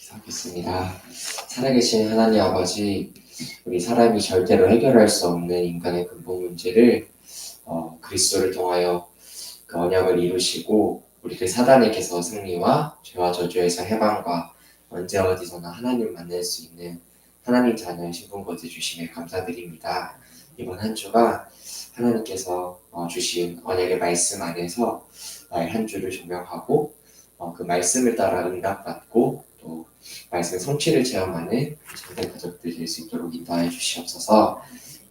기도하겠습니다. 살아계신 하나님 아버지, 우리 사람이 절대로 해결할 수 없는 인간의 근본 문제를 그리스도를 통하여 그 언약을 이루시고 우리 그 사단에게서 승리와 죄와 저주에서 해방과 언제 어디서나 하나님 만날 수 있는 하나님 자녀의 신분 거둬 주심에 감사드립니다. 이번 한 주가 하나님께서 주신 언약의 말씀 안에서 나의 한 주를 조명하고 그 말씀을 따라 응답받고 또 말씀의 성취를 체험하는 참된 가족들 될 수 있도록 인도하여 주시옵소서.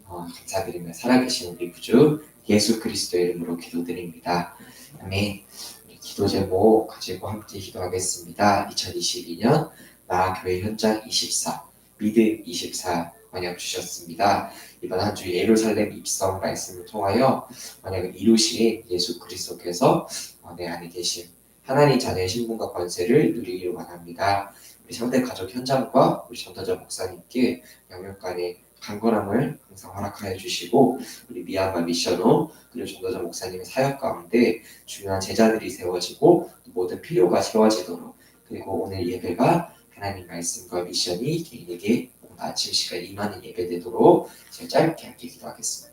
감사드리며 살아계신 우리 구주 예수 그리스도의 이름으로 기도드립니다. 아멘. 우리 기도 제목 가지고 함께 기도하겠습니다. 2022년 나교회 현장 24 믿음 24 언약 주셨습니다. 이번 한 주 예루살렘 입성 말씀을 통하여 언약을 이루신 예수 그리스도께서 내 안에 계신 하나님 자녀의 신분과 권세를 누리기를 원합니다. 우리 상대 가족 현장과 우리 전도자 목사님께 영역 간의 강건함을 항상 허락하여 주시고 우리 미얀마 미션홈 그리고 전도자 목사님의 사역 가운데 중요한 제자들이 세워지고 모든 필요가 채워지도록 그리고 오늘 예배가 하나님 말씀과 미션이 개인에게 아침 시간 임하는 예배 되도록 제가 짧게 함께 기도하겠습니다.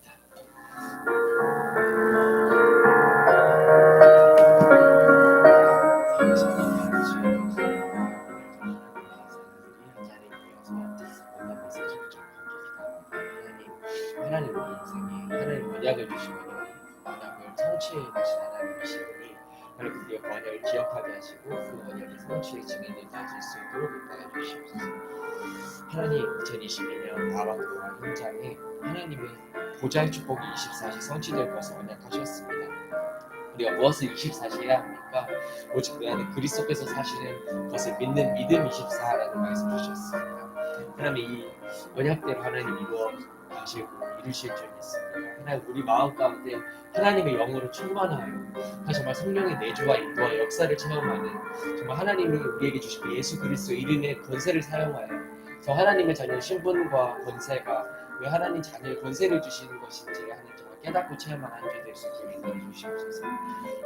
하나님 우리 인생에 하나님 언약을 주시고 언약을 성취해 가신 하나님이시니 하나님 우리의 언약을 기억하게 하시고 그 언약의 성취의 증인이 되어질 수 있도록 인도해 주시옵소서. 하나님 2022년 나와 교회 현장에 하나님의 보좌의 축복이 24시 성취될 것을 언약하셨습니다. 우리가 무엇을 24시 해야 합니까? 오직 그 안에 그리스도께서 사시는 것을 믿는 믿음 24라는 말씀 주셨습니다. 하나님 이 언약대로 하나님 이루어 가시고 이루실 줄 믿습니다. 하나님 우리 마음 가운데 하나님의 영으로 충만하여 정말 성령의 내주와 인도와 역사를 체험하는 정말 하나님이 우리에게 주신 예수 그리스도 이름의 권세를 사용하여 저 하나님의 자녀의 신분과 권세가 왜 하나님 자녀의 권세를 주시는 것인지 하나님 정말 깨닫고 체험한 한 주 될 수 있도록 인도해 주시옵소서.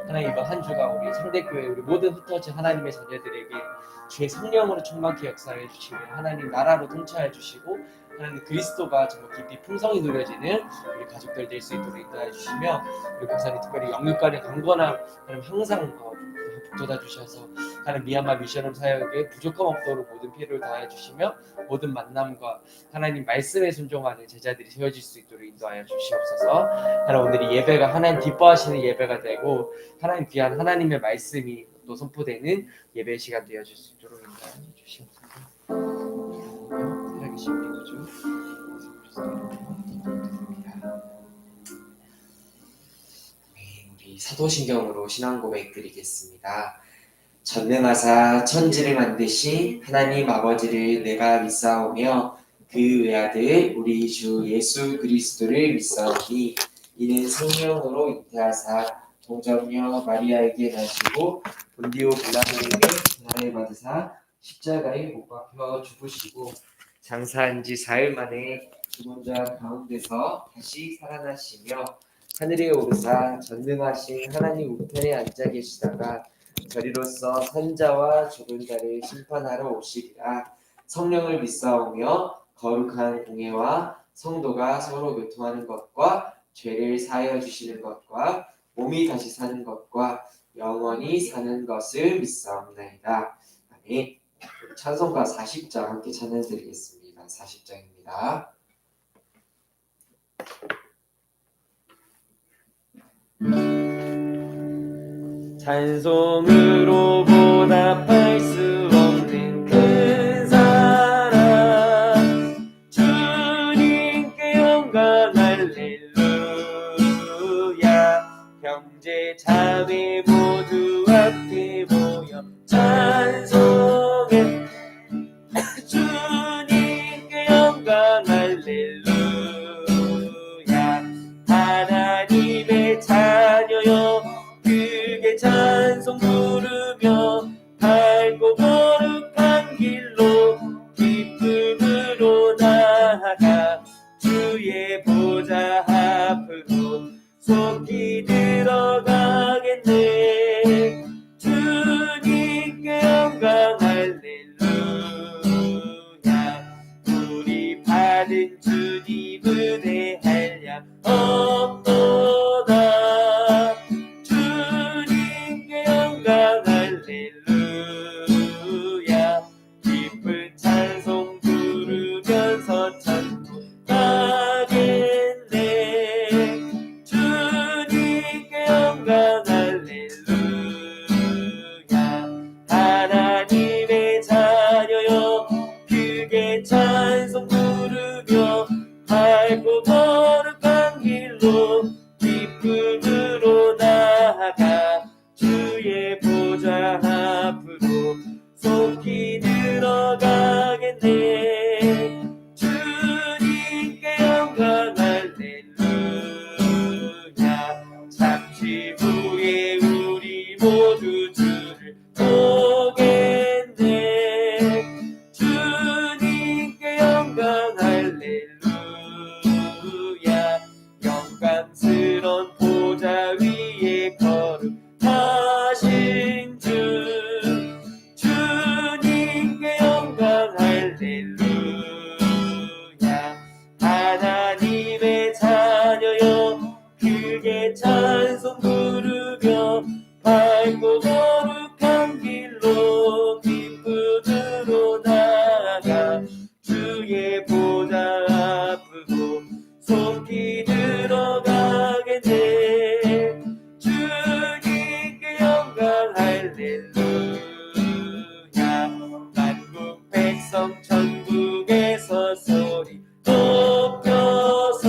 하나님 이번 한 주가 우리 성대교회 우리 모든 흩어진 하나님의 자녀들에게 주의 성령으로 충만케 역사해 주시며 하나님 나라로 통치해 주시고 하나님 그리스도가 정말 깊이 풍성히 누려지는 우리 가족들 될 수 있도록 인도해 주시며 우리 목사님 특별히 영육간의 강건함 하나님 항상 북돋아 주셔서 하나님 미얀마 미션홈 사역에 부족함 없도록 모든 필요를 다해 주시며 모든 만남과 하나님 말씀에 순종하는 제자들이 세워질 수 있도록 인도하여 주시옵소서. 하나님 오늘 이 예배가 하나님 기뻐하시는 예배가 되고 하나님 귀한 하나님의 말씀이 또 선포되는 예배 시간 되어질 수 있도록 인도하여 주시옵소서. 살아계신 우리 구주 예수 그리스도로 기도드립니다. 우리 사도신경으로 신앙 고백 드리겠습니다. 전능하사 천지를 만드신 하나님 아버지를 내가 믿사오며 그 외아들 우리 주 예수 그리스도를 믿사오니 이는 성령으로 잉태하사 동정녀 마리아에게 나시고 본디오 빌라도에게 고난을 받으사 십자가에 못 박혀 죽으시고 장사한 지 사흘 만에 죽은 자 가운데서 다시 살아나시며 하늘에 오르사 전능하신 하나님 우편에 앉아 계시다가 저리로서 선자와 죽은 자를 심판하러 오시리라. 성령을 믿사오며 거룩한 공예와 성도가 서로 교통하는 것과 죄를 사하여 주시는 것과 몸이 다시 사는 것과 영원히 사는 것을 믿사옵나이다. 아멘. 찬송가 40장 함께 찬양드리겠습니다. 40장입니다. 찬송으로 보답할 수 없는 큰 사랑 주님께 영광 할렐루야 형제 자매 모두 함께 모여 찬송해 주님께 영광 할렐루야 하나님의 자녀여 크게 찬송 부르며 밝고 거룩한 길로 기쁨으로 나 나아가 주의 보좌 앞으로 속히 들어가겠네. 주님께 영광 할렐루야. 우리 받은 주님 은혜 한량 없도다. 주님께 영광 할렐루야. 기쁜 찬송 부르면서 천국 가겠네. 주님께 영광 할렐루야. 하나님의 자녀여 크게 찬송 부르며 밝고 거룩한 길로 기쁨으로 나아가 주의 보좌 앞으로 속히 들어가겠네. 주님께 영광 할렐루야. 잠시 후에 우리 모두 주를 보겠네. 주님께 영광 할렐루야. 영광스런 보좌 위에 거룩하신 주, 주님께 영광 할렐루야. 하나님의 자녀여 크게 찬송 부르며 밝고 거룩한 길로 기쁨으로 나아가 주의 보좌 앞으로 속히 들어가겠네. 주님께 영광 할렐루야. 만국 백성 천국에서 소리 높여서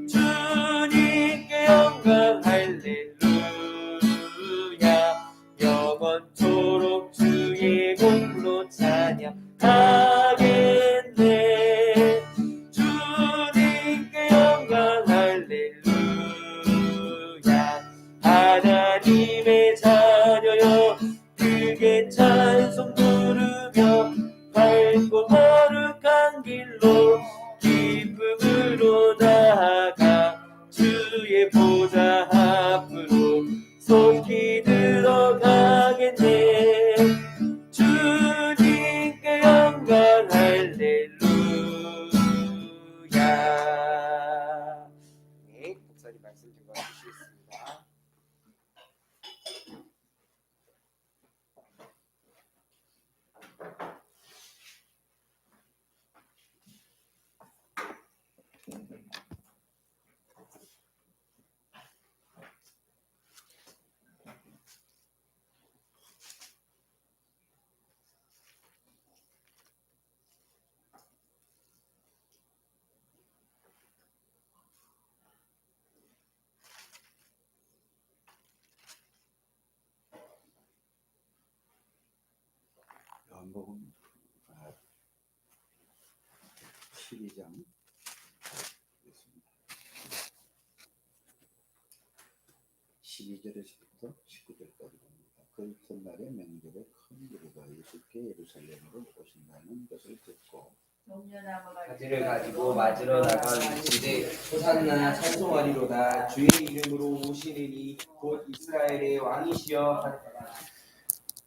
주님께 영광 할렐루야. 영원토록 주의 공로 찬양하겠네. 주님께 영광 할렐루야. 하나님의 자녀여 크게 찬송 부르며 밝고 거룩한 길로 기쁨으로 나아가 주의 보좌 앞으로 속히 들어가겠네. 주님께 영광 할렐루야. 네, 목사님 말씀 증거해 주시겠습니다. 요한복음 12장 12절에서부터 19절까지 봅니다. 그 이튿날에 명절에 큰 무리가 예수께 예루살렘으로 오신다는 것을 듣고 가지를 가지고 맞으러 나간 시대 호산나 찬송하리로다. 주의 이름으로 오시리니 곧 이스라엘의 왕이시여 하더라.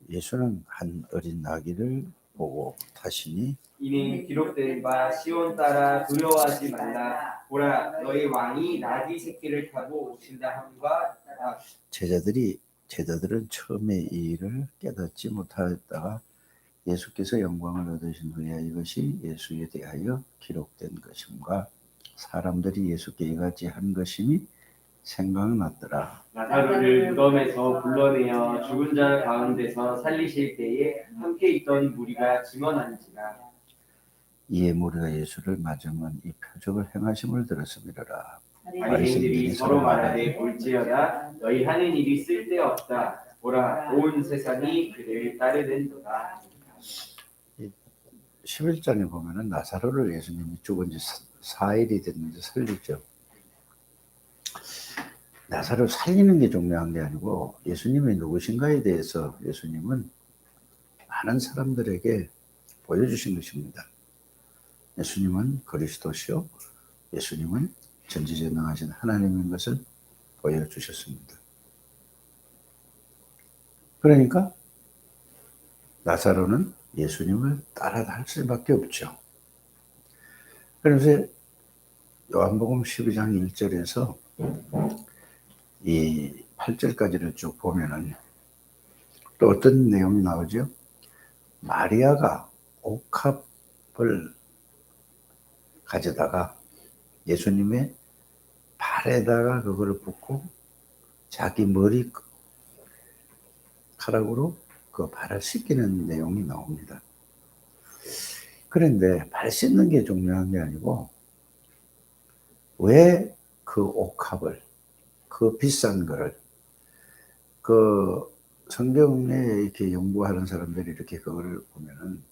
예수는 한 어린 아기를 보고 타시니 이는 기록된 바 시온 따라 두려워하지 말라. 보라 너희 왕이 나귀 새끼를 타고 오신다 함과 같다. 제자들은 처음에 이 일을 깨닫지 못하였다가 예수께서 영광을 얻으신 후에 이것이 예수에 대하여 기록된 것임과 사람들이 예수께 이같이 한 것임이 생각났더라. 나사로를 무덤에서 불러내어 죽은 자 가운데서 살리실 때에 함께 있던 무리가 증언한지라. 이에 무리가 예수를 맞으면 이 표적을 행하심을 들었음이로라. 바리새인들이 서로 말하되 볼지어다 너희 하는 일이 쓸데없다. 보라 온 세상이 그를 따르는도다. 11장에 보면은 나사로를 예수님이 죽은 지 4일이 됐는데 살리죠. 나사로 살리는 게 중요한 게 아니고 예수님이 누구신가에 대해서 예수님은 많은 사람들에게 보여주신 것입니다. 예수님은 그리스도시요 예수님은 전지전능하신 하나님인 것을 보여주셨습니다. 그러니까 나사로는 예수님을 따라갈 수밖에 없죠. 그래서 요한복음 12장 1절에서 이 8절까지를 쭉 보면은 또 어떤 내용이 나오죠? 마리아가 옥합을 가져다가 예수님의 발에다가 그거를 붓고 자기 머리카락으로 그 발을 씻기는 내용이 나옵니다. 그런데 발 씻는 게 중요한 게 아니고 왜 그 옥합을 그 비싼 거를 그 성경에 이렇게 연구하는 사람들이 이렇게 그거를 보면은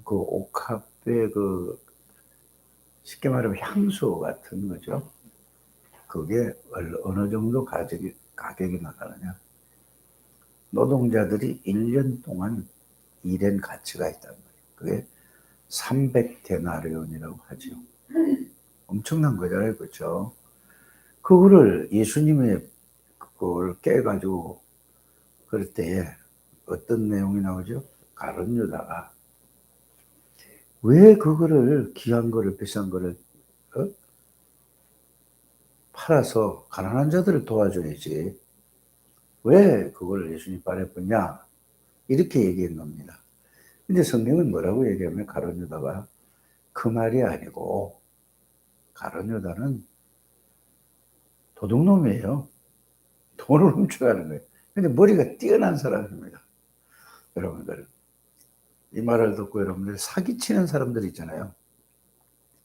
그 옥합의 그 쉽게 말하면 향수 같은 거죠. 그게 어느 정도 가격이 나가느냐. 노동자들이 1년 동안 일한 가치가 있다는 거예요. 그게 300데나리온이라고 하죠. 엄청난 거잖아요. 그렇죠? 그거를 예수님의 그걸 깨가지고 그럴 때에 어떤 내용이 나오죠? 가룟 유다가 왜 그거를 귀한 거를 비싼 거를 팔아서 가난한 자들을 도와줘야지 왜 그걸 예수님 발에 붓냐 이렇게 얘기한 겁니다. 근데 성경은 뭐라고 얘기하면 가룟 유다가 그 말이 아니고 가룟 유다는 도둑놈이에요. 돈을 훔쳐가는 거예요. 근데 머리가 뛰어난 사람입니다. 여러분들 이 말을 듣고 여러분들 사기치는 사람들 있잖아요.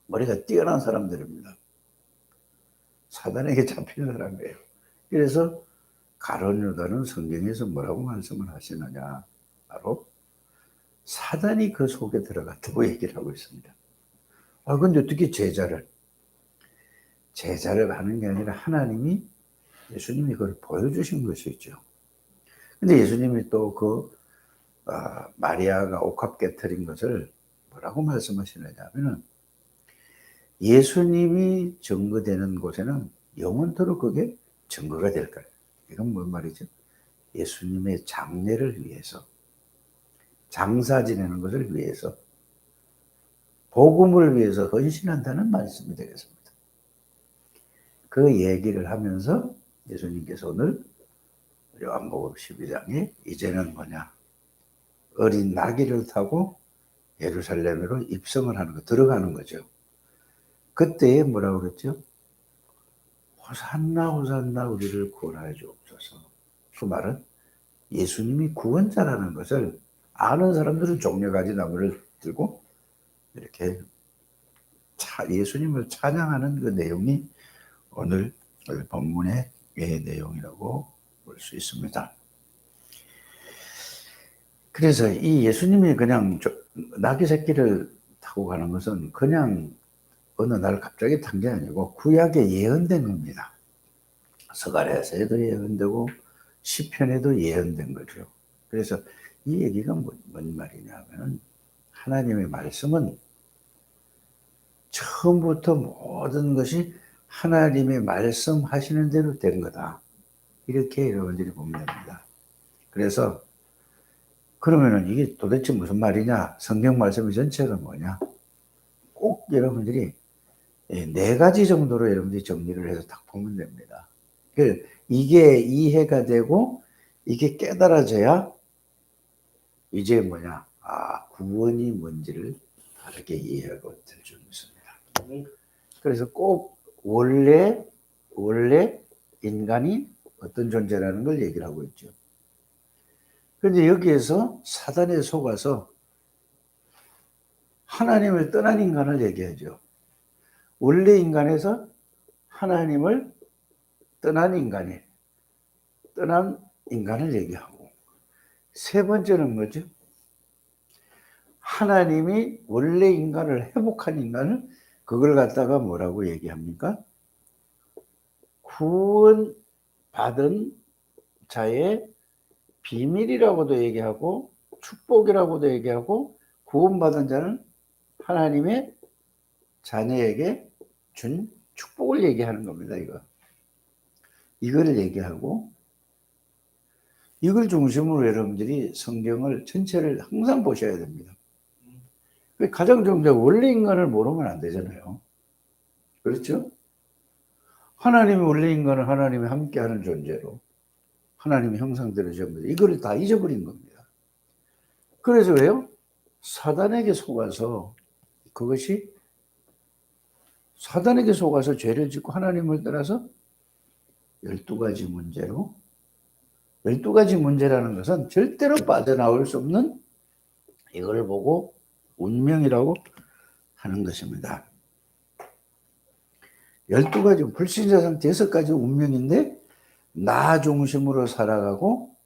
머리가 뛰어난 사람들입니다. 사단에게 잡히는 사람이에요. 그래서 가룟 유다는 성경에서 뭐라고 말씀을 하시느냐 바로 사단이 그 속에 들어갔다고 얘기를 하고 있습니다. 근데 어떻게 제자를 하는 게 아니라 하나님이 예수님이 그걸 보여주신 것이죠. 근데 예수님이 또 마리아가 옥합 깨트린 것을 뭐라고 말씀하시느냐 하면은 예수님이 증거되는 곳에는 영원토록 그게 증거가 될 거예요. 이건 뭔 말이죠? 예수님의 장례를 위해서 장사 지내는 것을 위해서 복음을 위해서 헌신한다는 말씀이 되겠습니다. 그 얘기를 하면서 예수님께서 오늘 요한복음 12장에 이제는 뭐냐 어린 나귀를 타고 예루살렘으로 입성을 하는 거 들어가는 거죠. 그때에 뭐라고 그랬죠? 호산나 호산나 우리를 구원하여 주옵소서. 그 말은 예수님이 구원자라는 것을 아는 사람들은 종려가지 나무를 들고 이렇게 예수님을 찬양하는 그 내용이 오늘 본문의 내용이라고 볼 수 있습니다. 그래서 이 예수님이 그냥 나귀 새끼를 타고 가는 것은 그냥 어느 날 갑자기 탄 게 아니고 구약에 예언된 겁니다. 스가랴서에도 예언되고 시편에도 예언된 거죠. 그래서 이 얘기가 뭔 말이냐 하면 하나님의 말씀은 처음부터 모든 것이 하나님의 말씀하시는 대로 된 거다. 이렇게 여러분들이 보면 됩니다. 그래서 그러면은 이게 도대체 무슨 말이냐? 성경 말씀의 전체가 뭐냐? 꼭 여러분들이 4가지 정도로 여러분들이 정리를 해서 딱 보면 됩니다. 이게 이해가 되고 이게 깨달아져야 이제 뭐냐? 구원이 뭔지를 다르게 이해하고 될 줄 믿습니다. 그래서 꼭 원래 인간이 어떤 존재라는 걸 얘기를 하고 있죠. 그런데 여기에서 사단에 속아서 하나님을 떠난 인간을 얘기하죠. 원래 인간에서 하나님을 떠난 인간을 얘기하고 세 번째는 뭐죠? 하나님이 원래 인간을 회복한 인간을 그걸 갖다가 뭐라고 얘기합니까? 구원받은 자의 비밀이라고도 얘기하고 축복이라고도 얘기하고 구원받은 자는 하나님의 자녀에게 준 축복을 얘기하는 겁니다. 이거를 얘기하고, 이걸 중심으로 여러분들이 성경을 전체를 항상 보셔야 됩니다. 가장 중요한 원래 인간을 모르면 안 되잖아요. 그렇죠? 하나님의 원래 인간은 하나님이 함께하는 존재로 하나님의 형상대로 지은 이걸 다 잊어버린 겁니다. 그래서 왜요? 사단에게 속아서 죄를 짓고 하나님을 떠나서 12가지 문제로, 12가지 문제라는 것은 절대로 빠져나올 수 없는 이걸 보고 운명이라고 하는 것입니다. 12가지, 불신자 상태 6가지 운명인데, 나 중심으로 살아가고,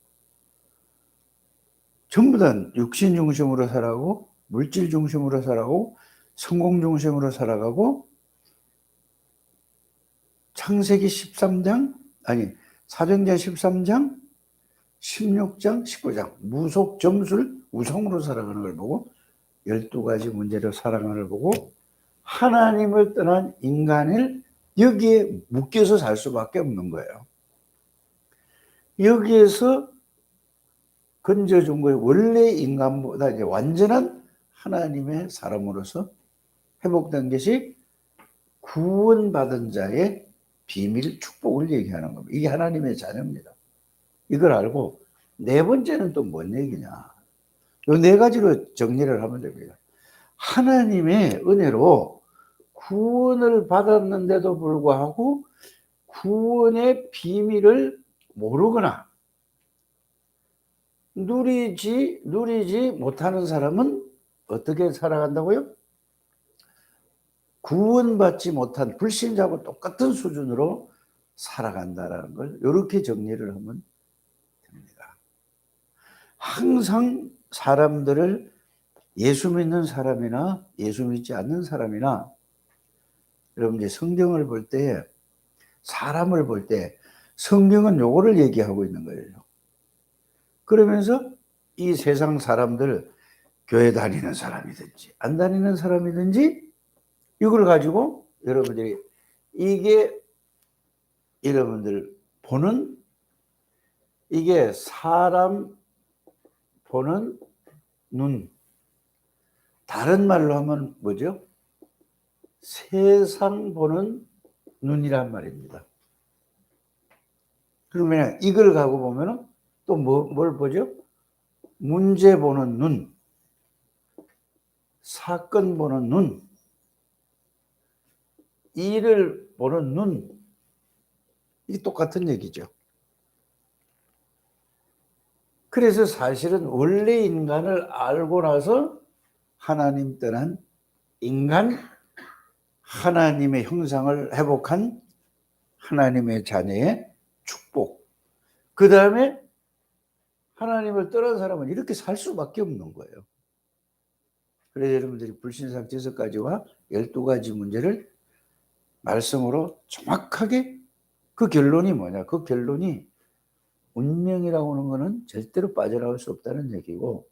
전부 다 육신 중심으로 살아가고, 물질 중심으로 살아가고, 성공 중심으로 살아가고, 창세기 13장, 사도행전 13장, 16장, 19장, 무속 점술 우성으로 살아가는 걸 보고, 12가지 문제로 살아가는 걸 보고, 하나님을 떠난 인간을 여기에 묶여서 살 수밖에 없는 거예요. 여기에서 건져준 거예요. 원래 인간보다 이제 완전한 하나님의 사람으로서 회복된 것이 구원받은 자의 비밀 축복을 얘기하는 겁니다. 이게 하나님의 자녀입니다. 이걸 알고, 네 번째는 또 뭔 얘기냐. 요 네 가지로 정리를 하면 됩니다. 하나님의 은혜로 구원을 받았는데도 불구하고 구원의 비밀을 모르거나 누리지 못하는 사람은 어떻게 살아간다고요? 구원받지 못한 불신자하고 똑같은 수준으로 살아간다라는 걸 이렇게 정리를 하면 됩니다. 항상 사람들을 예수 믿는 사람이나 예수 믿지 않는 사람이나 여러분 성경을 볼 때, 사람을 볼 때 성경은 요거를 얘기하고 있는 거예요. 그러면서 이 세상 사람들, 교회 다니는 사람이든지 안 다니는 사람이든지 이걸 가지고 여러분들이 이게 여러분들 보는, 이게 사람 보는 눈, 다른 말로 하면 뭐죠? 세상 보는 눈이란 말입니다. 그러면 이걸 가고 보면 또 뭘 보죠? 문제 보는 눈, 사건 보는 눈, 일을 보는 눈, 이게 똑같은 얘기죠. 그래서 사실은 원래 인간을 알고 나서 하나님 떠난 인간, 하나님의 형상을 회복한 하나님의 자녀의 축복. 그 다음에 하나님을 떠난 사람은 이렇게 살 수밖에 없는 거예요. 그래서 여러분들이 불신상 6가지와 12가지 문제를 말씀으로 정확하게, 그 결론이 뭐냐? 그 결론이 운명이라고 하는 것은 절대로 빠져나올 수 없다는 얘기고,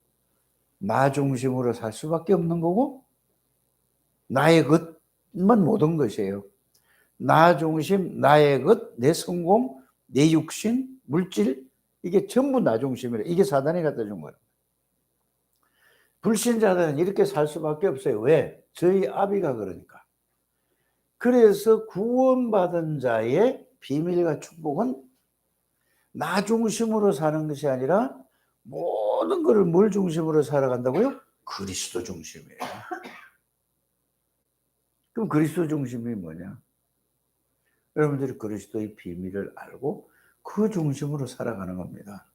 나 중심으로 살 수밖에 없는 거고, 나의 것만 모든 것이에요. 나 중심, 나의 것, 내 성공, 내 육신, 물질, 이게 전부 나 중심이라. 이게 사단이 갖다 준 거예요. 불신자들은 이렇게 살 수밖에 없어요. 왜? 저희 아비가 그러니까. 그래서 구원받은 자의 비밀과 축복은 나 중심으로 사는 것이 아니라 모든 것을 뭘 중심으로 살아간다고요? 그리스도 중심이에요. 그럼 그리스도 중심이 뭐냐? 여러분들이 그리스도의 비밀을 알고 그 중심으로 살아가는 겁니다.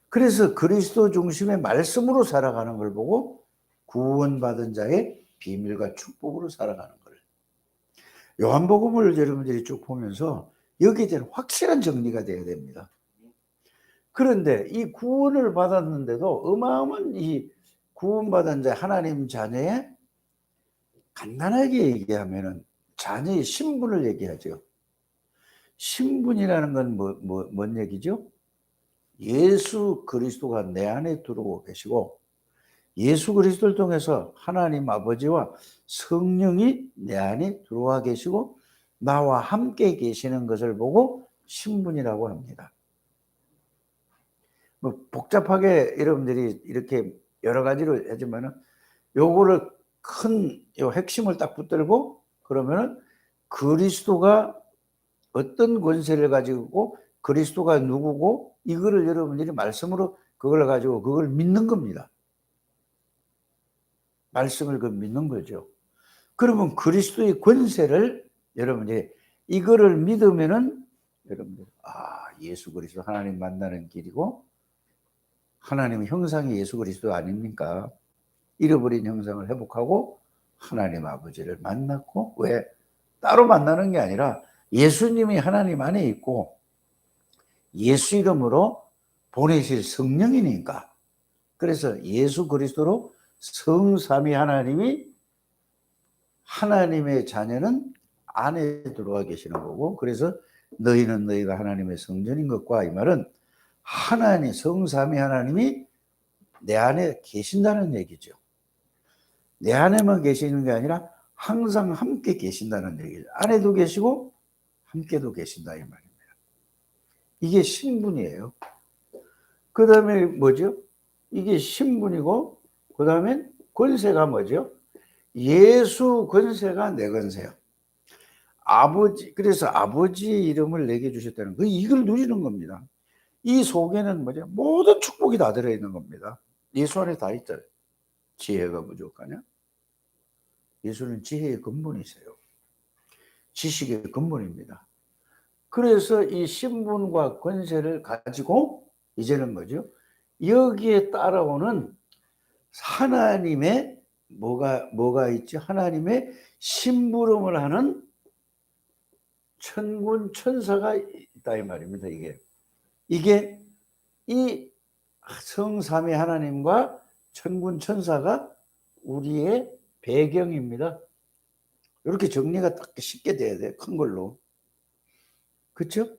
그래서 그리스도 중심의 말씀으로 살아가는 걸 보고 구원받은 자의 비밀과 축복으로 살아가는 걸. 요한복음을 여러분들이 쭉 보면서 여기에 대한 확실한 정리가 돼야 됩니다. 그런데 이 구원을 받았는데도 어마어마한 이 구원받은 자 하나님 자녀의, 간단하게 얘기하면은 자녀의 신분을 얘기하죠. 신분이라는 건 뭔 얘기죠? 예수 그리스도가 내 안에 들어오고 계시고 예수 그리스도를 통해서 하나님 아버지와 성령이 내 안에 들어와 계시고 나와 함께 계시는 것을 보고 신분이라고 합니다. 뭐 복잡하게 여러분들이 이렇게 여러 가지로 하지만은 요거를 큰 요 핵심을 딱 붙들고 그러면은 그리스도가 어떤 권세를 가지고 있고 그리스도가 누구고 이거를 여러분들이 말씀으로 그걸 가지고 그걸 믿는 겁니다. 말씀을 그 믿는 거죠. 그러면 그리스도의 권세를 여러분들이 이거를 믿으면은 여러분들 예수 그리스도 하나님 만나는 길이고 하나님의 형상이 예수 그리스도 아닙니까? 잃어버린 형상을 회복하고 하나님 아버지를 만났고 왜 따로 만나는 게 아니라 예수님이 하나님 안에 있고 예수 이름으로 보내실 성령이니까 그래서 예수 그리스도로 성삼위 하나님이 하나님의 자녀는 안에 들어와 계시는 거고 그래서 너희는 너희가 하나님의 성전인 것과 이 말은 하나님 성삼위 하나님이 내 안에 계신다는 얘기죠. 내 안에만 계시는 게 아니라 항상 함께 계신다는 얘기죠. 안에도 계시고 함께도 계신다 이 말입니다. 이게 신분이에요. 그 다음에 뭐죠? 이게 신분이고 그 다음에 권세가 뭐죠? 예수 권세가 내 권세요. 아버지 그래서 아버지의 이름을 내게 주셨다는 거 이걸 누리는 겁니다. 이 속에는 뭐죠? 모든 축복이 다 들어있는 겁니다. 예수 안에 다 있잖아요. 지혜가 부족하냐? 예수는 지혜의 근본이세요. 지식의 근본입니다. 그래서 이 신분과 권세를 가지고 이제는 뭐죠? 여기에 따라오는 하나님의 뭐가 있지? 하나님의 심부름을 하는 천군 천사가 있다 이 말입니다. 이게 이 성삼위 하나님과 천군 천사가 우리의 배경입니다. 이렇게 정리가 딱 쉽게 돼야 돼. 큰 걸로. 그렇죠?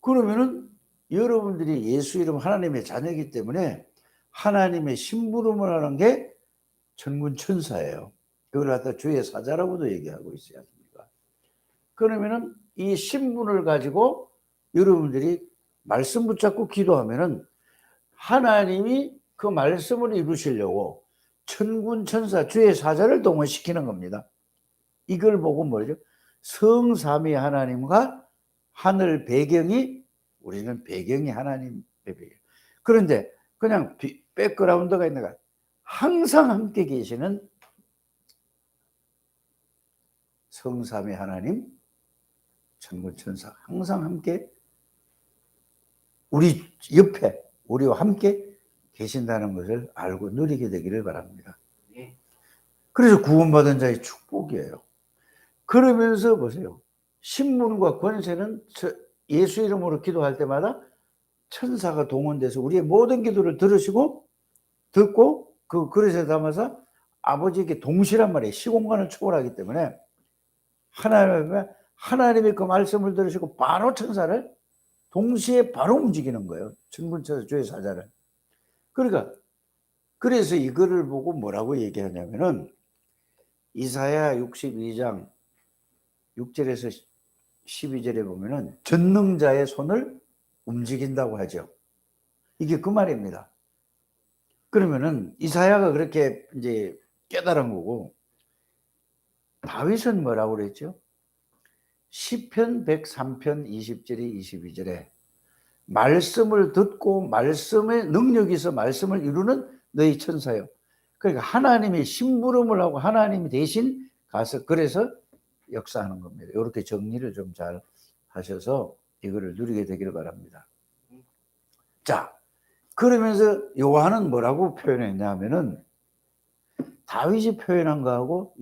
그러면은 여러분들이 예수 이름 하나님의 자녀이기 때문에 하나님의 심부름을 하는 게 천군 천사예요. 그걸 갖다 주의 사자라고도 얘기하고 있어요. 그러면은 이 신분을 가지고 여러분들이 말씀 붙잡고 기도하면은 하나님이 그 말씀을 이루시려고 천군 천사 주의 사자를 동원시키는 겁니다. 이걸 보고 뭐죠? 성삼위 하나님과 하늘 배경이 우리는 배경이 하나님의 배경. 그런데 그냥 백그라운드가 있는가? 항상 함께 계시는 성삼위 하나님, 천군 천사 항상 함께 우리 옆에 우리와 함께 계신다는 것을 알고 누리게 되기를 바랍니다. 그래서 구원받은 자의 축복이에요. 그러면서 보세요. 신분과 권세는 예수 이름으로 기도할 때마다 천사가 동원돼서 우리의 모든 기도를 들으시고 듣고 그 그릇에 담아서 아버지에게 동시란 말이에요. 시공간을 초월하기 때문에 하나님의 그 말씀을 들으시고 바로 천사를 동시에 바로 움직이는 거예요. 천군천사 주의 사자를. 그러니까 그래서 이거를 보고 뭐라고 얘기하냐면은 이사야 62장 6절에서 12절에 보면은 전능자의 손을 움직인다고 하죠. 이게 그 말입니다. 그러면은 이사야가 그렇게 이제 깨달은 거고 다윗은 뭐라고 그랬죠? 시편 103편 20절에 22절에 말씀을 듣고 말씀의 능력이 있어 말씀을 이루는 너희 천사요. 그러니까 하나님이 심부름을 하고 하나님이 대신 가서 그래서 역사하는 겁니다. 이렇게 정리를 좀 잘 하셔서 이거를 누리게 되기를 바랍니다. 자, 그러면서 요한은 뭐라고 표현했냐면은 다윗이 표현한 거하고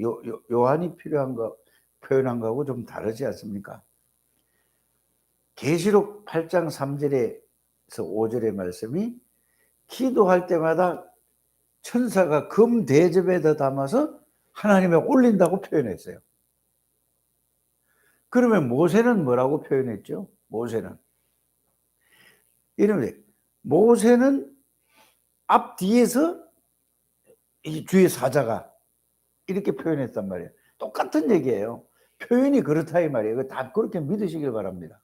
요한이 표현한 거하고 좀 다르지 않습니까? 계시록 8장 3절에서 5절의 말씀이 기도할 때마다 천사가 금 대접에다 담아서 하나님에 올린다고 표현했어요. 그러면 모세는 뭐라고 표현했죠? 모세는 앞뒤에서 이 뒤에 사자가 이렇게 표현했단 말이에요. 똑같은 얘기예요. 표현이 그렇다 이 말이에요. 다 그렇게 믿으시길 바랍니다.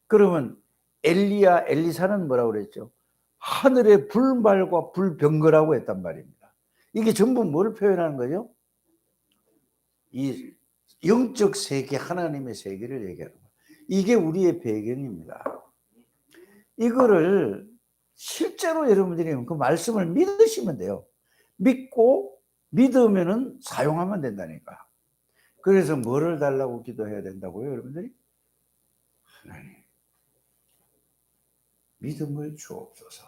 그러면 엘리사는 뭐라고 그랬죠? 하늘의 불말과 불병거라고 했단 말입니다. 이게 전부 뭘 표현하는 거죠? 이 영적 세계, 하나님의 세계를 얘기하는 거예요. 이게 우리의 배경입니다. 이거를 실제로 여러분들이 그 말씀을 믿으시면 돼요. 믿고 믿으면은 사용하면 된다니까. 그래서 뭐를 달라고 기도해야 된다고요, 여러분들이? 하나님, 믿음을 주옵소서.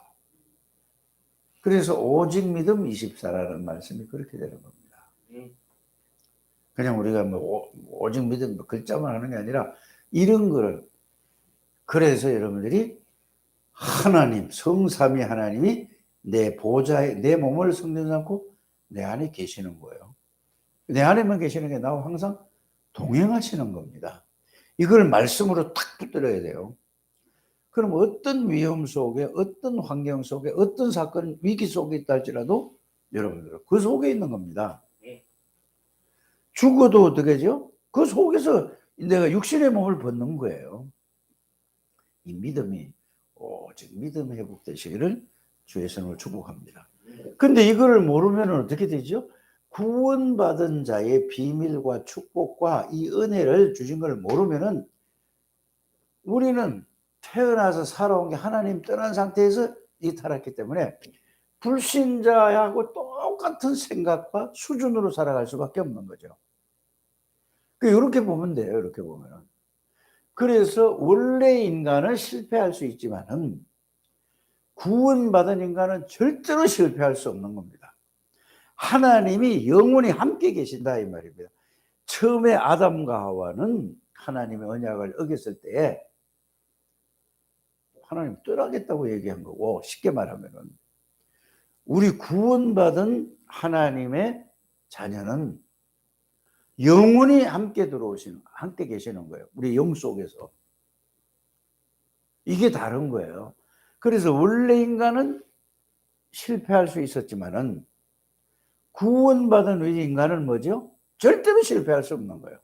그래서 오직 믿음 24라는 말씀이 그렇게 되는 겁니다. 그냥 우리가 뭐 오직 믿음 글자만 하는 게 아니라 이런 거를, 그래서 여러분들이 하나님, 성삼위 하나님이 내 보좌에 내 몸을 성령 않고 내 안에 계시는 거예요. 내 안에만 계시는 게 나와 항상 동행하시는 겁니다. 이걸 말씀으로 탁 붙들어야 돼요. 그럼 어떤 위험 속에, 어떤 환경 속에, 어떤 사건, 위기 속에 있다 할지라도 여러분들 그 속에 있는 겁니다. 죽어도 어떻게 하죠? 그 속에서 내가 육신의 몸을 벗는 거예요. 이 믿음이 오직 믿음 회복되시기를 주의 성을 축복합니다. 근데 이걸 모르면 어떻게 되죠? 구원받은 자의 비밀과 축복과 이 은혜를 주신 걸 모르면은 우리는 태어나서 살아온 게 하나님 떠난 상태에서 이탈했기 때문에 불신자하고 똑같은 생각과 수준으로 살아갈 수밖에 없는 거죠. 이렇게 보면 돼요. 이렇게 보면은. 그래서 원래 인간은 실패할 수 있지만은 구원받은 인간은 절대로 실패할 수 없는 겁니다. 하나님이 영원히 함께 계신다 이 말입니다. 처음에 아담과 하와는 하나님의 언약을 어겼을 때에 하나님 떠나겠다고 얘기한 거고, 쉽게 말하면은 우리 구원받은 하나님의 자녀는 영원히 함께 들어오시는, 함께 계시는 거예요. 우리 영 속에서. 이게 다른 거예요. 그래서 원래 인간은 실패할 수 있었지만은 구원받은 우리 인간은 뭐죠? 절대로 실패할 수 없는 거예요.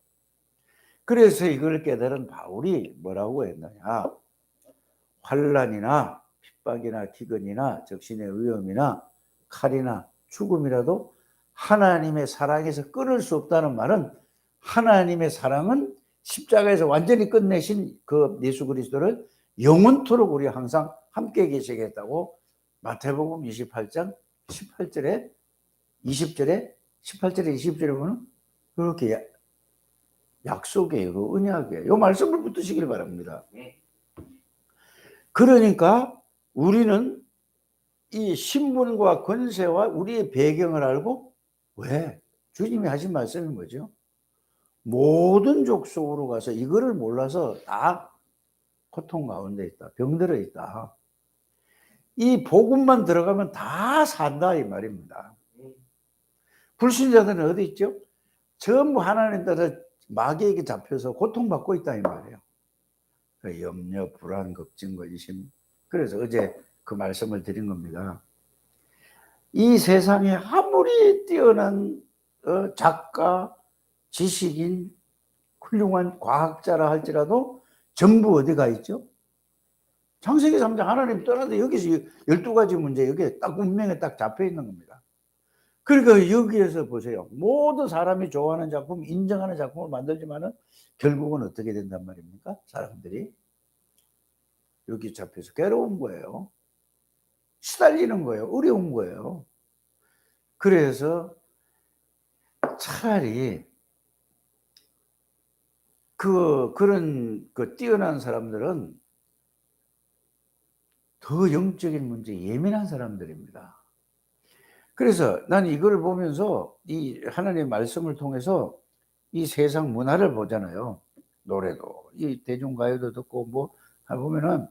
그래서 이걸 깨달은 바울이 뭐라고 했느냐? 환난이나 핍박이나 기근이나 적신의 위험이나 칼이나 죽음이라도 하나님의 사랑에서 끊을 수 없다는 말은, 하나님의 사랑은 십자가에서 완전히 끝내신 그 예수 그리스도를 영원토록 우리 항상 함께 계시겠다고 마태복음 28장 18절에 20절에 18절에 20절에 보면 그렇게 약속이에요. 그 언약이에요. 이 말씀을 붙드시길 바랍니다. 그러니까 우리는 이 신분과 권세와 우리의 배경을 알고, 왜? 주님이 하신 말씀이 뭐죠? 모든 족속으로 가서 이거를 몰라서 다 고통 가운데 있다. 병들어 있다. 이 복음만 들어가면 다 산다 이 말입니다. 불신자들은 어디 있죠? 전부 하나님 따라 마귀에게 잡혀서 고통받고 있다 이 말이에요. 염려, 불안, 걱정, 근심. 그래서 어제 그 말씀을 드린 겁니다. 이 세상에 아무리 뛰어난 작가, 지식인, 훌륭한 과학자라 할지라도 전부 어디가 있죠? 창세기 3장 하나님 떠나서 여기서 12가지 문제, 여기에 딱 운명에 딱 잡혀 있는 겁니다. 그러니까 여기에서 보세요. 모든 사람이 좋아하는 작품, 인정하는 작품을 만들지만은 결국은 어떻게 된단 말입니까? 사람들이 여기 잡혀서 괴로운 거예요. 시달리는 거예요. 어려운 거예요. 그래서 차라리 그런 뛰어난 사람들은 더 영적인 문제에 예민한 사람들입니다. 그래서 난 이걸 보면서 이 하나님의 말씀을 통해서 이 세상 문화를 보잖아요. 노래도, 이 대중가요도 듣고 뭐 보면은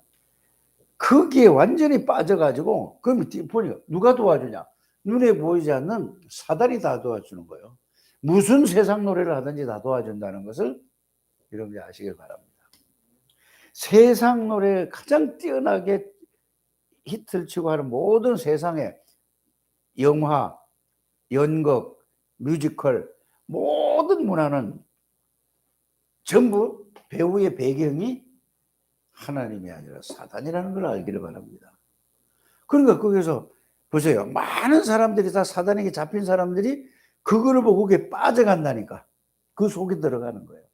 거기에 완전히 빠져가지고, 그럼 보니까 누가 도와주냐? 눈에 보이지 않는 사단이 다 도와주는 거예요. 무슨 세상 노래를 하든지 다 도와준다는 것을 여러분이 아시길 바랍니다. 세상 노래에 가장 뛰어나게 히트를 치고 하는 모든 세상의 영화, 연극, 뮤지컬, 모든 문화는 전부 배우의 배경이 하나님이 아니라 사단이라는 걸 알기를 바랍니다. 그러니까 거기서 보세요. 많은 사람들이 다 사단에게 잡힌 사람들이 그거를 보고 그게 빠져간다니까. 그 속에 들어가는 거예요.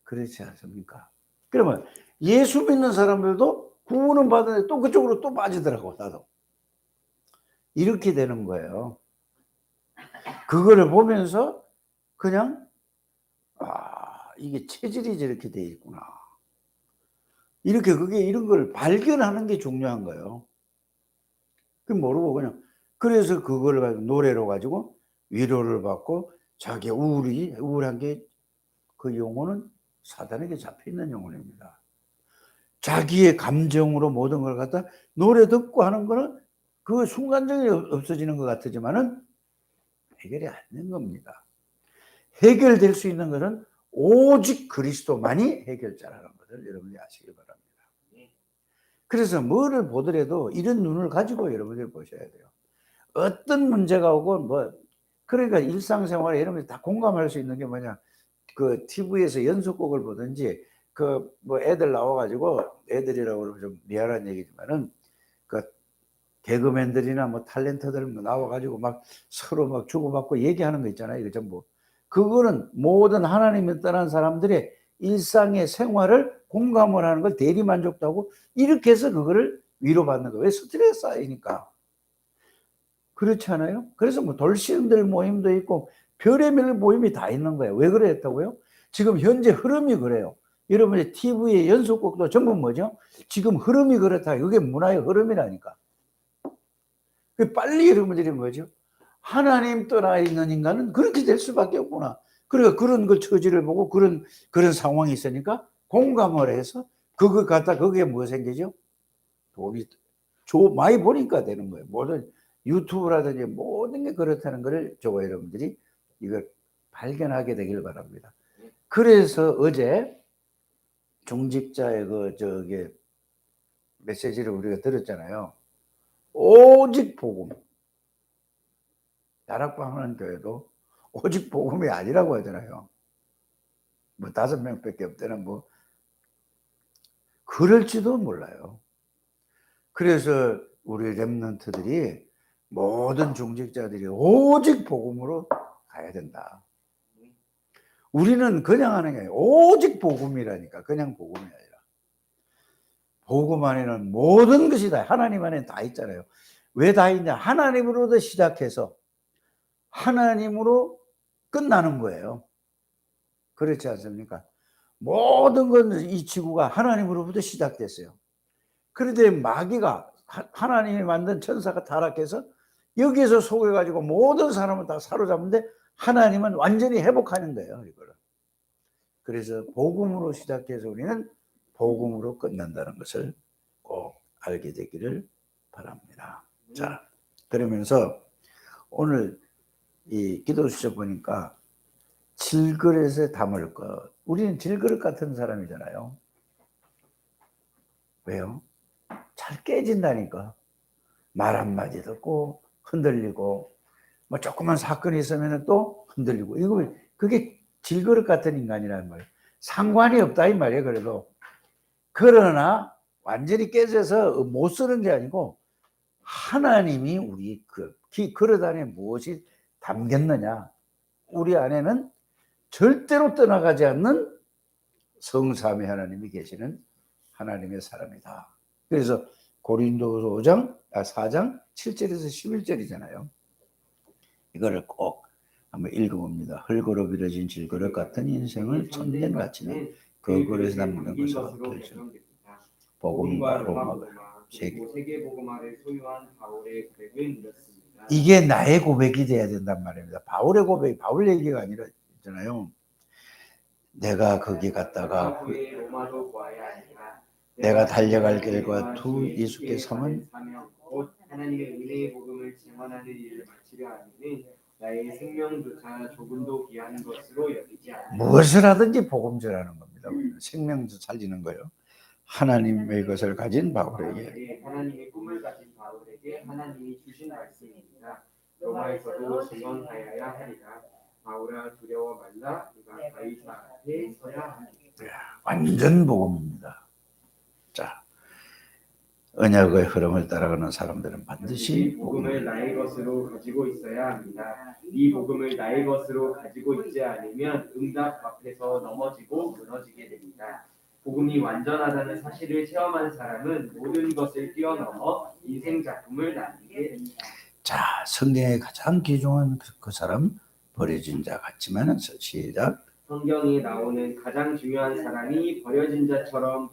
그렇지 않습니까? 그러면 예수 믿는 사람들도 구원은 받았는데 또 그쪽으로 또 빠지더라고, 나도. 이렇게 되는 거예요. 그거를 보면서 그냥 이게 체질이 저렇게 돼 있구나. 이렇게 그게 이런 걸 발견하는 게 중요한 거예요. 그 모르고 그냥 그래서 그걸 가지고 노래로 가지고 위로를 받고 자기 우울한 게 그 영혼은 사단에게 잡혀 있는 영혼입니다. 자기의 감정으로 모든 걸 갖다 노래 듣고 하는 거는 그 순간적으로 없어지는 것 같지만은 해결이 안 된 겁니다. 해결될 수 있는 것은 오직 그리스도만이 해결자라는 것을 여러분이 아시기 바랍니다. 그래서 뭐를 보더라도 이런 눈을 가지고 여러분들이 보셔야 돼요. 어떤 문제가 오고 그러니까 일상생활에 여러분이 다 공감할 수 있는 게 뭐냐, 그 TV에서 연속곡을 보든지 애들 나와가지고, 애들이라고 그러면 좀 미안한 얘기지만은 그 개그맨들이나 탤런트들 나와가지고 막 서로 막 주고받고 얘기하는 거 있잖아요. 이거 전부 그거는 모든 하나님을 떠난 사람들의 일상의 생활을 공감을 하는 걸 대리만족도 하고 이렇게 해서 그거를 위로받는 거예요. 왜? 스트레스 쌓이니까. 그렇지 않아요? 그래서 돌싱들 모임도 있고 별의별 모임이 다 있는 거예요. 왜 그랬다고요? 지금 현재 흐름이 그래요. 여러분의 TV의 연속곡도 전부 뭐죠? 지금 흐름이 그렇다. 이게 문화의 흐름이라니까. 빨리 여러분들이 뭐죠? 하나님 떠나 있는 인간은 그렇게 될 수밖에 없구나. 그러니까 그런 걸 처지를 보고 그런 상황이 있으니까 공감을 해서 그거 갖다 거기에 뭐 생기죠? 돈이 많이 보니까 되는 거예요. 모든 유튜브라든지 모든 게 그렇다는 것을 저와 여러분들이 이걸 발견하게 되길 바랍니다. 그래서 어제 중직자의 저기 메시지를 우리가 들었잖아요. 오직 복음. 다락방 하는 교회도 오직 복음이 아니라고 하잖아요. 5명밖에 없다는 그럴지도 몰라요. 그래서 우리 렘넌트들이 모든 중직자들이 오직 복음으로 가야 된다. 우리는 그냥 하는 게 아니라 오직 복음이라니까. 그냥 복음이 아니라. 복음 안에는 모든 것이 다, 하나님 안에 다 있잖아요. 왜 다 있냐? 하나님으로부터 시작해서 하나님으로 끝나는 거예요. 그렇지 않습니까? 모든 건 이 지구가 하나님으로부터 시작됐어요. 그런데 마귀가, 하나님이 만든 천사가 타락해서 여기에서 속여가지고 모든 사람을 다 사로잡는데 하나님은 완전히 회복하는 거예요, 이거를. 그래서 복음으로 시작해서 우리는 복음으로 끝난다는 것을 꼭 알게 되기를 바랍니다. 자, 그러면서 오늘 이 기도 수첩 보니까 질그릇에 담을 것. 우리는 질그릇 같은 사람이잖아요. 왜요? 잘 깨진다니까. 말 한마디 듣고 흔들리고, 조그만 사건이 있으면 또 흔들리고. 그게 질그릇 같은 인간이란 말이에요. 상관이 없다 이 말이에요. 그래도. 그러나 완전히 깨져서 못 쓰는 게 아니고 하나님이 우리 그릇 안에 무엇이 담겼느냐. 우리 안에는 절대로 떠나가지 않는 성삼위 하나님이 계시는 하나님의 사람이다. 그래서 고린도서 4장 7절에서 11절이잖아요. 이거를 꼭 한번 읽어봅니다. 흙으로 빚어진 질그릇 같은 인생을 천년같이는 그 그릇에 담는 것으로 결정. 복음과 로마가 세계복음화를 소유한 바울의 고백은 이렇습니다. 이게 나의 고백이 돼야 된단 말입니다. 바울의 고백, 바울 얘기가 아니라 있잖아요. 내가 거기 갔다가 내가 달려갈 길과 두 예수께 섬은 곧 하나님의 은혜의 복음을 증언하는 일을 마치려 하면은 나의 생명조차 조금도 귀한 것으로 여기지 않아. 무엇을 하든지 복음 전하는 겁니다. 생명도 살리는 거예요. 하나님의 것을 가진 바울에게, 하나님의 꿈을 가진 바울에게 하나님이 주신 말씀입니다. 로마에서도 증언하여야 하리라. 바울아 두려워 말라. 네가 가이사 앞에 서야 하리라. 완전 복음입니다. 자, 언약의 흐름을 따라가는 사람들은 이 반드시 복음을 나의 것으로 가지고 있어야 합니다. 이 복음을 나의 것으로 가지고 있지 않으면 응답 앞에서 넘어지고 무너지게 됩니다. 복음이 완전하다는 사실을 체험한 사람은 모든 것을 뛰어넘어 인생 작품을 남기게 됩니다. 자, 성경에 가장 귀중한 그 사람 버려진 자 같지만은 시작. 성경에 나오는 가장 중요한 사람이 버려진 자처럼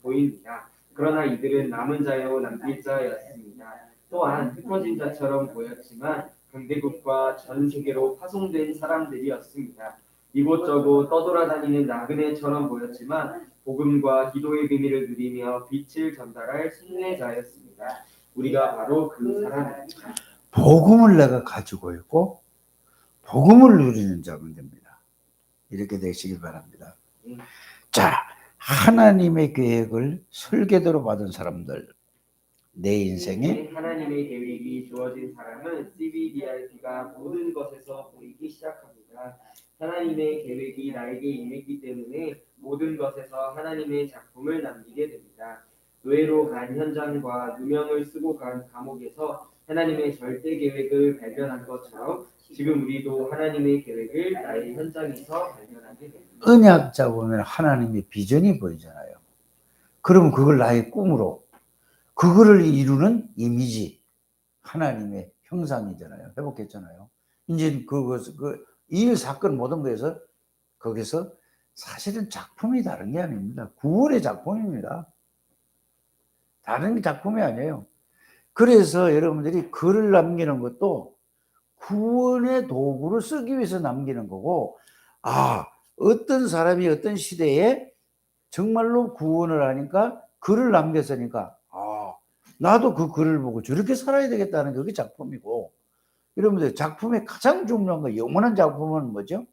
보입니다. 그러나 이들은 남은 자요 남길 자였습니다. 또한 흩어진 자처럼 보였지만 강대국과 전 세계로 파송된 사람들이었습니다. 이곳저곳 떠돌아다니는 나그네처럼 보였지만 복음과 기도의 비밀을 누리며 빛을 전달할 순례자였습니다. 우리가 바로 그 사람입니다. 복음을 내가 가지고 있고 복음을 누리는 자면 됩니다. 이렇게 되시길 바랍니다. 자, 하나님의 계획을 설계대로 받은 사람들, 내 인생에 하나님의 계획이 주어진 사람은 CBDRP가 모든 것에서 보이기 시작합니다. 하나님의 계획이 나에게 임했기 때문에 모든 것에서 하나님의 작품을 남기게 됩니다. 노예로 간 현장과 누명을 쓰고 간 감옥에서 하나님의 절대 계획을 발견한 것처럼 지금 우리도 하나님의 계획을 나의 현장에서 발견하게 됩니다. 언약 잡으면 하나님의 비전이 보이잖아요. 그러면 그걸 나의 꿈으로, 그거를 이루는 이미지, 하나님의 형상이잖아요. 회복했잖아요. 이제 이 사건 모든 거에서 거기서 사실은 작품이 다른 게 아닙니다. 구원의 작품입니다. 다른 작품이 아니에요. 그래서 여러분들이 글을 남기는 것도 구원의 도구를 쓰기 위해서 남기는 거고, 어떤 사람이 어떤 시대에 정말로 구원을 하니까 글을 남겼으니까 나도 그 글을 보고 저렇게 살아야 되겠다는 게 그게 작품이고, 여러분들 작품의 가장 중요한 거, 영원한 작품은 뭐죠?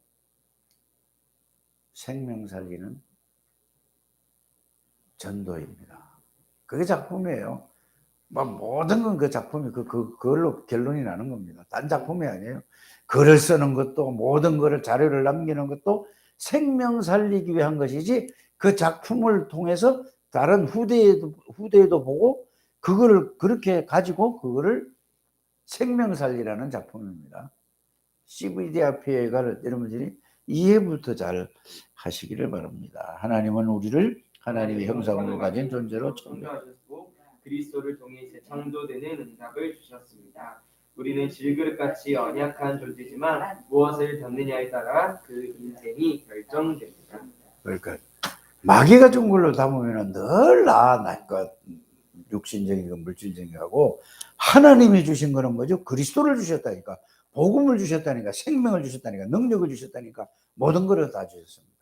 생명 살리는 전도입니다. 그게 작품이에요. 모든 건 그 작품이 그걸로 결론이 나는 겁니다. 딴 작품이 아니에요. 글을 쓰는 것도, 모든 거를 자료를 남기는 것도 생명 살리기 위한 것이지, 그 작품을 통해서 다른 후대에도 보고 그거를 그렇게 가지고 그거를 생명 살리라는 작품입니다. CBDRP가 여러분들이 이해부터 잘 하시기를 바랍니다. 하나님은 우리를 하나님의 형상으로 가진 존재로 창조하셨고 그리스도를 통해 재창조되는 응답을 주셨습니다. 우리는 질그릇같이 연약한 존재지만 무엇을 담느냐에 따라 그 인생이 결정됩니다. 그러니까 마귀가 준 걸로 담으면 늘 육신적이고 물질적이고, 하나님이 주신 거는 뭐죠? 그리스도를 주셨다니까, 복음을 주셨다니까, 생명을 주셨다니까, 능력을 주셨다니까, 모든 것을 다 주셨습니다.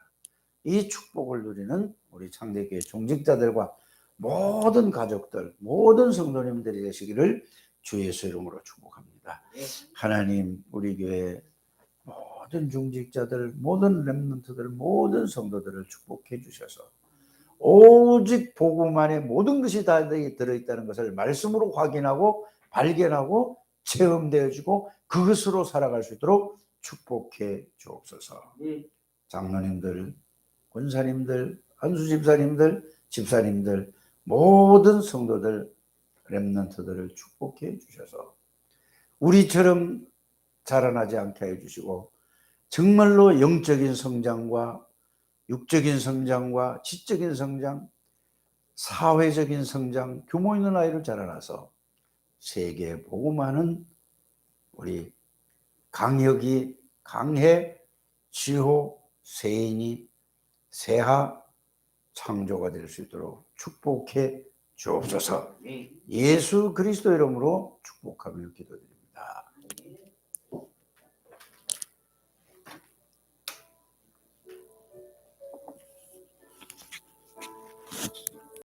이 축복을 누리는 우리 창대교회 종직자들과 모든 가족들, 모든 성도님들이 되시기를 주 예수 이름으로 축복합니다. 하나님, 우리 교회 모든 중직자들, 모든 렘넌트들, 모든 성도들을 축복해 주셔서 오직 복음 안에 모든 것이 다 들어있다는 것을 말씀으로 확인하고 발견하고 체험되어지고 그것으로 살아갈 수 있도록 축복해 주옵소서. 장로님들, 권사님들, 안수집사님들, 집사님들, 모든 성도들, 렘넌트들을 축복해 주셔서 우리처럼 자라나지 않게 해주시고, 정말로 영적인 성장과 육적인 성장과 지적인 성장, 사회적인 성장, 규모 있는 아이를 자라나서 세계에 복음하는 우리 강혁이, 강해, 지호, 세인이, 세하, 창조가 될 수 있도록 축복해 주옵소서. 예수 그리스도 이름으로 축복하며 기도드립니다.